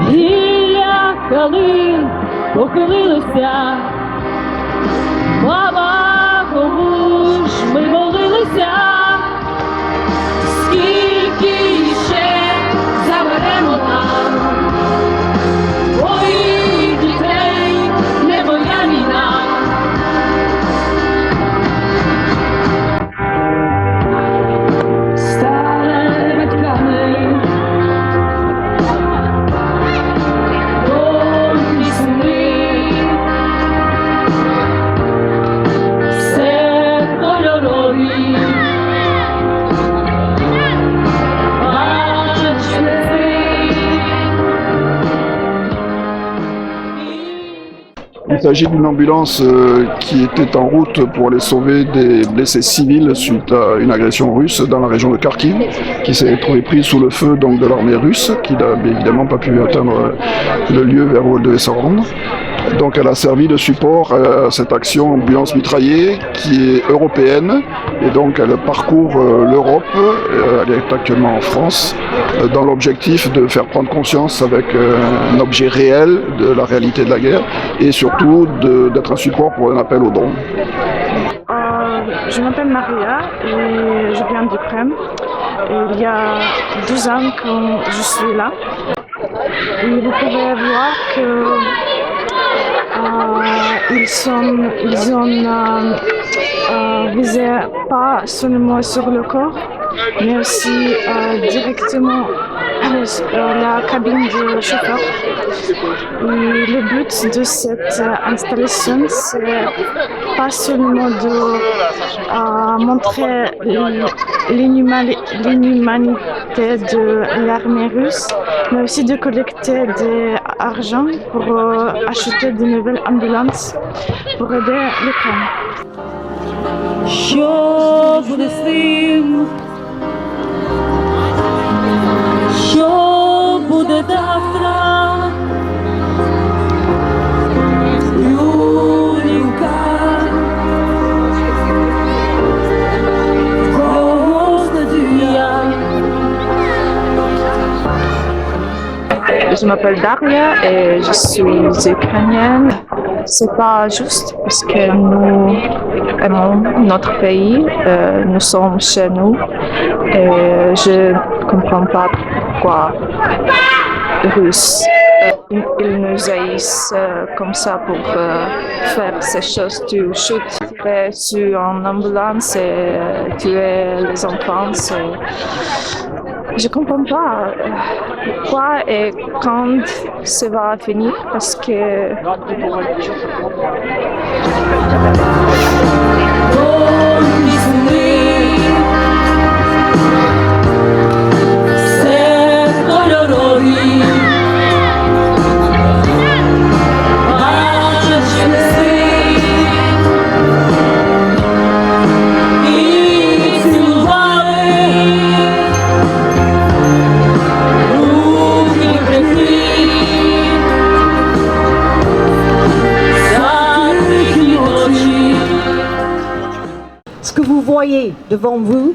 Гілля калин похилилися, слава кому ж ми молилися, скільки ще заберемо нам, твоїх дітей не моя війна. Стали батьками, довгі сни, все кольорові, Il s'agit d'une ambulance qui était en route pour aller sauver des blessés civils suite à une agression russe dans la région de Kharkiv, qui s'est trouvée prise sous le feu donc, de l'armée russe, qui n'a évidemment pas pu atteindre le lieu vers où elle devait se rendre. Donc elle a servi de support à cette action ambulance mitraillée qui est européenne et donc elle parcourt l'Europe, elle est actuellement en France, dans l'objectif de faire prendre conscience avec un objet réel de la réalité de la guerre et surtout d'être un support pour un appel aux dons. Je m'appelle Maria et je viens d'Ukraine. Il y a 12 ans que je suis là. Et vous pouvez voir que ils ont visé pas seulement sur le corps, mais aussi directement la cabine du chauffeur. Et le but de cette installation, c'est pas seulement de montrer l'inhumanité de l'armée russe, mais aussi de collecter de l'argent pour acheter de nouvelles ambulances pour aider l'Ukraine. Що буде з тим? Що буде завтра? Юрінька, когось надія. Je m'appelle Daria et je suis ukrainienne. C'est pas juste parce que nous aimons notre pays, nous sommes chez nous et je ne comprends pas pourquoi les Russes ils nous haïssent comme ça pour faire ces choses. Tu shootes, tirer sur une ambulance et tuer les enfants. Je comprends pas pourquoi et quand ça va finir parce que Ce que vous voyez devant vous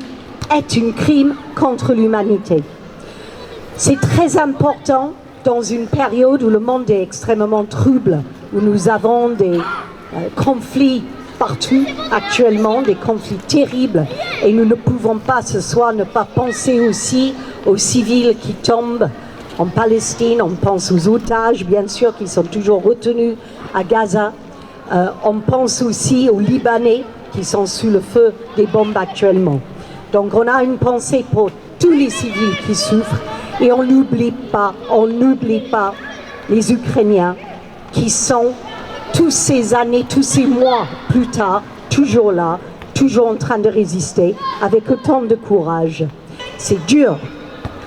est un crime contre l'humanité. C'est très important dans une période où le monde est extrêmement trouble, où nous avons des conflits partout actuellement, des conflits terribles, et nous ne pouvons pas ce soir ne pas penser aussi aux civils qui tombent en Palestine, on pense aux otages bien sûr qui sont toujours retenus à Gaza, on pense aussi aux Libanais qui sont sous le feu des bombes actuellement. Donc on a une pensée pour tous les civils qui souffrent et on n'oublie pas les Ukrainiens qui sont tous ces années, tous ces mois plus tard, toujours là, toujours en train de résister avec autant de courage. C'est dur,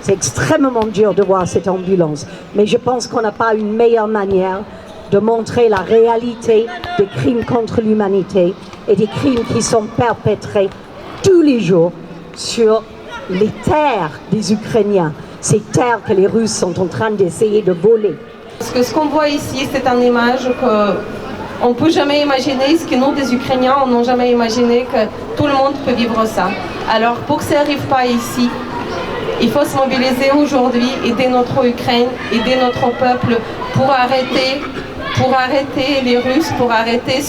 c'est extrêmement dur de voir cette ambulance, mais je pense qu'on n'a pas une meilleure manière de montrer la réalité des crimes contre l'humanité et des crimes qui sont perpétrés tous les jours sur les terres des Ukrainiens, ces terres que les Russes sont en train d'essayer de voler. Parce que ce qu'on voit ici, c'est une image qu'on ne peut jamais imaginer, ce que nous, des Ukrainiens, on n'a jamais imaginé que tout le monde peut vivre ça. Alors pour que ça n'arrive pas ici, Il faut se mobiliser aujourd'hui, aider notre Ukraine, aider notre peuple pour arrêter les Russes, pour arrêter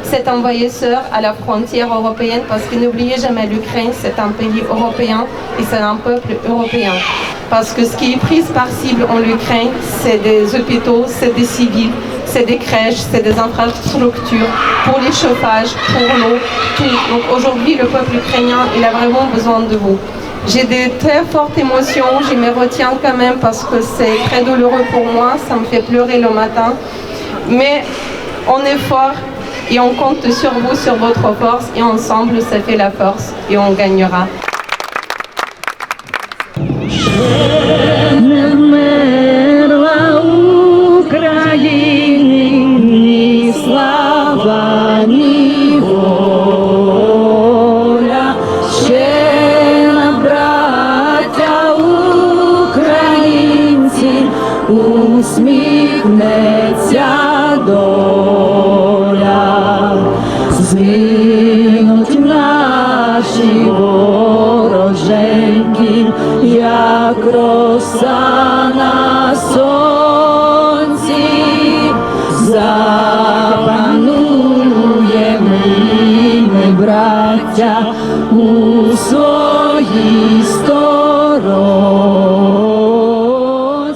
cet envahisseur à la frontière européenne, parce que n'oubliez jamais, l'Ukraine, c'est un pays européen et c'est un peuple européen. Parce que ce qui est pris par cible en Ukraine, c'est des hôpitaux, c'est des civils, c'est des crèches, c'est des infrastructures pour les chauffages, pour l'eau, tout. Donc aujourd'hui, le peuple ukrainien, il a vraiment besoin de vous. J'ai des très fortes émotions, je me retiens quand même parce que c'est très douloureux pour moi, ça me fait pleurer le matin. Mais on est fort et on compte sur vous, sur votre force, et ensemble, ça fait la force et on gagnera. Усміхнеться доля, згинуть наші вороженьки, як роса на сонці, запануємо ми, браття, у своїй